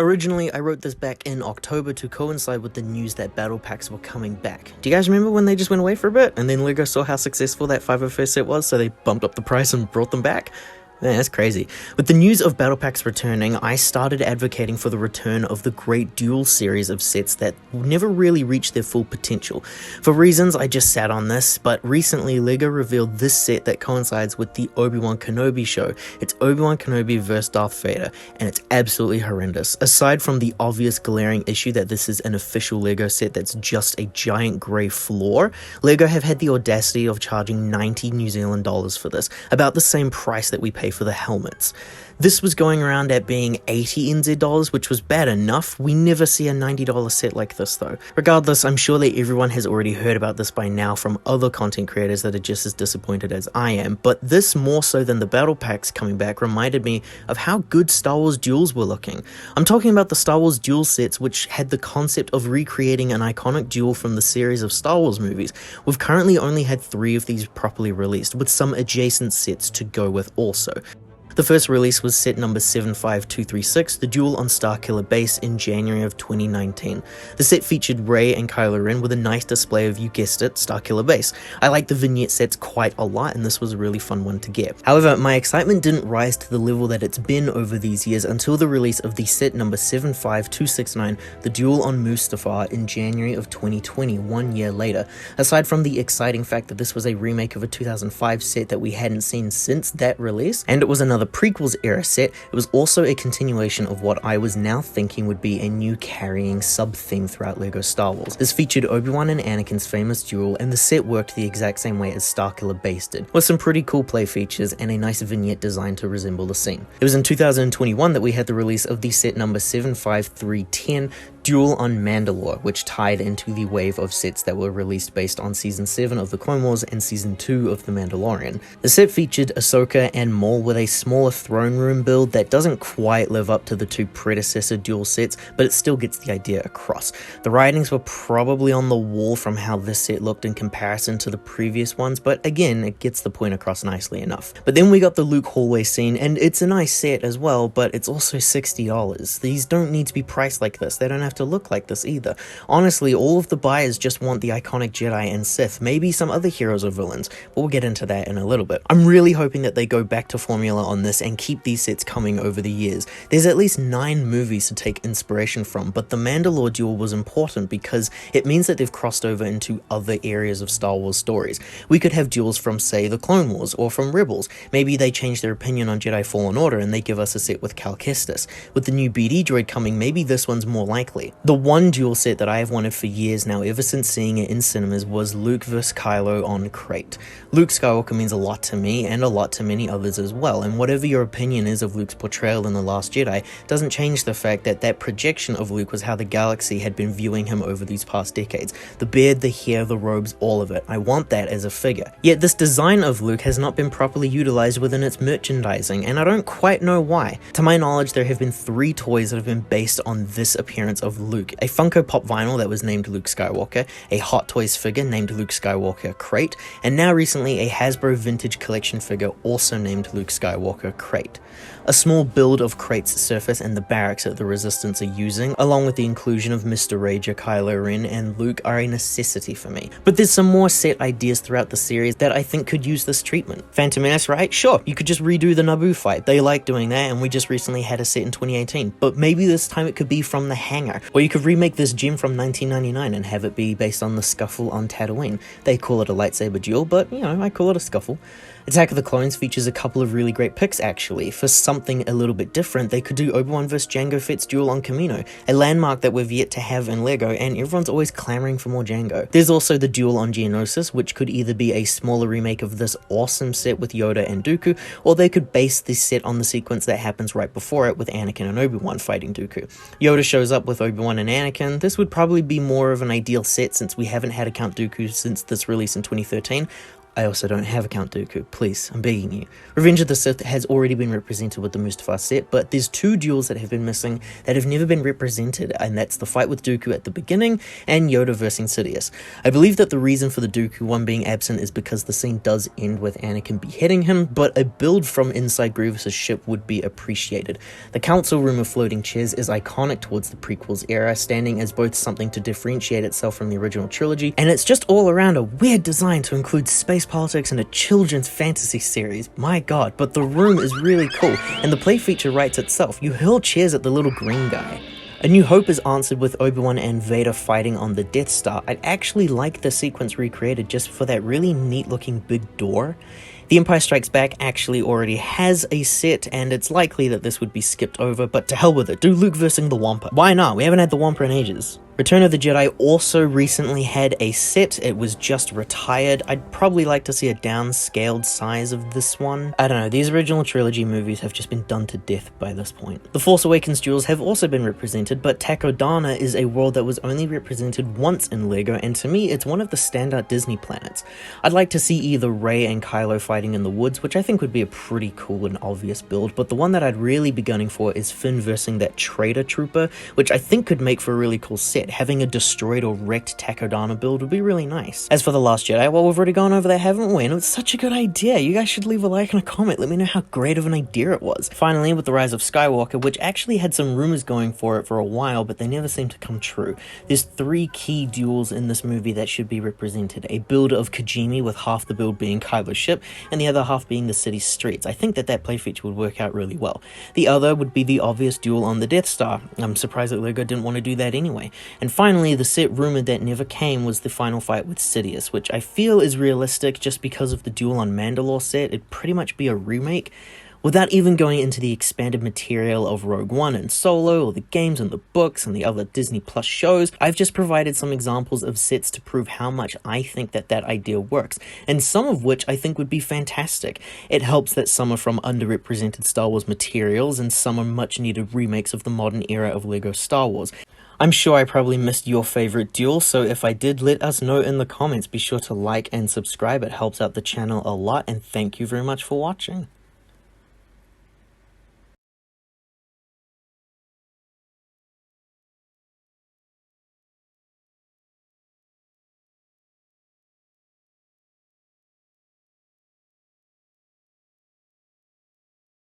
Originally, I wrote this back in October to coincide with the news that battle packs were coming back. Do you guys remember when they just went away for a bit, and then LEGO saw how successful that 501st set was, so they bumped up the price and brought them back? Man, that's crazy. With the news of battle packs returning, I started advocating for the return of the great Duels series of sets that never really reached their full potential. For reasons, I just sat on this, but recently LEGO revealed this set that coincides with the Obi-Wan Kenobi show. It's Obi-Wan Kenobi vs Darth Vader, and it's absolutely horrendous. Aside from the obvious glaring issue that this is an official LEGO set that's just a giant grey floor, LEGO have had the audacity of charging 90 New Zealand dollars for this, about the same price that we pay for the helmets. This was going around at being 80 NZ dollars, which was bad enough. We never see a $90 set like this though. Regardless, I'm sure that everyone has already heard about this by now from other content creators that are just as disappointed as I am, but this more so than the battle packs coming back reminded me of how good Star Wars Duels were looking. I'm talking about the Star Wars Duel sets, which had the concept of recreating an iconic duel from the series of Star Wars movies. We've currently only had 3 of these properly released, with some adjacent sets to go with also. The first release was set number 75236, the Duel on Starkiller Base, in January of 2019. The set featured Rey and Kylo Ren with a nice display of, you guessed it, Starkiller Base. I like the vignette sets quite a lot, and this was a really fun one to get. However, my excitement didn't rise to the level that it's been over these years until the release of the set number 75269, the Duel on Mustafar, in January of 2020, 1 year later. Aside from the exciting fact that this was a remake of a 2005 set that we hadn't seen since that release, and it was another prequels era set, it was also a continuation of what I was now thinking would be a new carrying sub-theme throughout LEGO Star Wars. This featured Obi-Wan and Anakin's famous duel, and the set worked the exact same way as Starkiller Base did, with some pretty cool play features and a nice vignette designed to resemble the scene. It was in 2021 that we had the release of the set number 75310, Duel on Mandalore, which tied into the wave of sets that were released based on Season 7 of The Clone Wars and Season 2 of The Mandalorian. The set featured Ahsoka and Maul with a smaller throne room build that doesn't quite live up to the 2 predecessor duel sets, but it still gets the idea across. The writings were probably on the wall from how this set looked in comparison to the previous ones, but again, it gets the point across nicely enough. But then we got the Luke hallway scene, and it's a nice set as well, but it's also $60. These don't need to be priced like this. They don't have to look like this either. Honestly, all of the buyers just want the iconic Jedi and Sith, maybe some other heroes or villains, but we'll get into that in a little bit. I'm really hoping that they go back to formula on this and keep these sets coming over the years. There's at least 9 movies to take inspiration from, but the Mandalore duel was important because it means that they've crossed over into other areas of Star Wars stories. We could have duels from, say, the Clone Wars or from Rebels. Maybe they change their opinion on Jedi Fallen Order and they give us a set with Cal Kestis. With the new BD droid coming, maybe this one's more likely. The one duel set that I have wanted for years now, ever since seeing it in cinemas, was Luke vs Kylo on Crate. Luke Skywalker means a lot to me and a lot to many others as well, and whatever your opinion is of Luke's portrayal in The Last Jedi doesn't change the fact that that projection of Luke was how the galaxy had been viewing him over these past decades. The beard, the hair, the robes, all of it. I want that as a figure. Yet this design of Luke has not been properly utilized within its merchandising, and I don't quite know why. To my knowledge, there have been 3 toys that have been based on this appearance of Luke. A Funko Pop vinyl that was named Luke Skywalker, a Hot Toys figure named Luke Skywalker Crate, and now recently a Hasbro Vintage Collection figure also named Luke Skywalker Crate. A small build of Crate's surface and the barracks that the Resistance are using, along with the inclusion of Mr. Rager, Kylo Ren, and Luke, are a necessity for me. But there's some more set ideas throughout the series that I think could use this treatment. Phantom Menace, right? Sure, you could just redo the Naboo fight. They like doing that, and we just recently had a set in 2018. But maybe this time it could be from the hangar. Or you could remake this gym from 1999 and have it be based on the scuffle on Tatooine. They call it a lightsaber duel, but, you know, I call it a scuffle. Attack of the Clones features a couple of really great picks actually. For something a little bit different, they could do Obi-Wan vs Jango Fett's duel on Kamino, a landmark that we've yet to have in LEGO, and everyone's always clamoring for more Jango. There's also the duel on Geonosis, which could either be a smaller remake of this awesome set with Yoda and Dooku, or they could base this set on the sequence that happens right before it with Anakin and Obi-Wan fighting Dooku. Yoda shows up with Obi-Wan and Anakin. This would probably be more of an ideal set since we haven't had a Count Dooku since this release in 2013. I also don't have a Count Dooku. Please, I'm begging you. Revenge of the Sith has already been represented with the Mustafar set, but there's 2 duels that have been missing that have never been represented, and that's the fight with Dooku at the beginning and Yoda versus Sidious. I believe that the reason for the Dooku one being absent is because the scene does end with Anakin beheading him, but a build from inside Grievous's ship would be appreciated. The council room of floating chairs is iconic towards the prequels era, standing as both something to differentiate itself from the original trilogy, and it's just all around a weird design to include space politics in a children's fantasy series. My god, but the room is really cool, and the play feature writes itself. You hurl chairs at the little green guy. A New Hope is answered with Obi-Wan and Vader fighting on the Death Star. I'd actually like the sequence recreated just for that really neat looking big door. The Empire Strikes Back actually already has a set, and it's likely that this would be skipped over, but to hell with it, do Luke versing the Wampa. Why not? We haven't had the Wampa in ages. Return of the Jedi also recently had a set. It was just retired. I'd probably like to see a downscaled size of this one. I don't know, these original trilogy movies have just been done to death by this point. The Force Awakens duels have also been represented, but Takodana is a world that was only represented once in LEGO, and to me, it's one of the standout Disney planets. I'd like to see either Rey and Kylo fighting in the woods, which I think would be a pretty cool and obvious build, but the one that I'd really be gunning for is Finn versing that Traitor Trooper, which I think could make for a really cool set. Having a destroyed or wrecked Takodana build would be really nice. As for The Last Jedi, well, we've already gone over that, haven't we? And it's such a good idea. You guys should leave a like and a comment. Let me know how great of an idea it was. Finally, with The Rise of Skywalker, which actually had some rumors going for it for a while, but they never seemed to come true. There's 3 key duels in this movie that should be represented. A build of Kijimi, with half the build being Kylo's ship, and the other half being the city's streets. I think that play feature would work out really well. The other would be the obvious duel on the Death Star. I'm surprised that LEGO didn't want to do that anyway. And finally, the set rumored that never came was the final fight with Sidious, which I feel is realistic just because of the duel on Mandalore set. It'd pretty much be a remake. Without even going into the expanded material of Rogue One and Solo, or the games and the books and the other Disney Plus shows, I've just provided some examples of sets to prove how much I think that idea works, and some of which I think would be fantastic. It helps that some are from underrepresented Star Wars materials, and some are much needed remakes of the modern era of LEGO Star Wars. I'm sure I probably missed your favorite duel, so if I did, let us know in the comments. Be sure to like and subscribe, it helps out the channel a lot, and thank you very much for watching.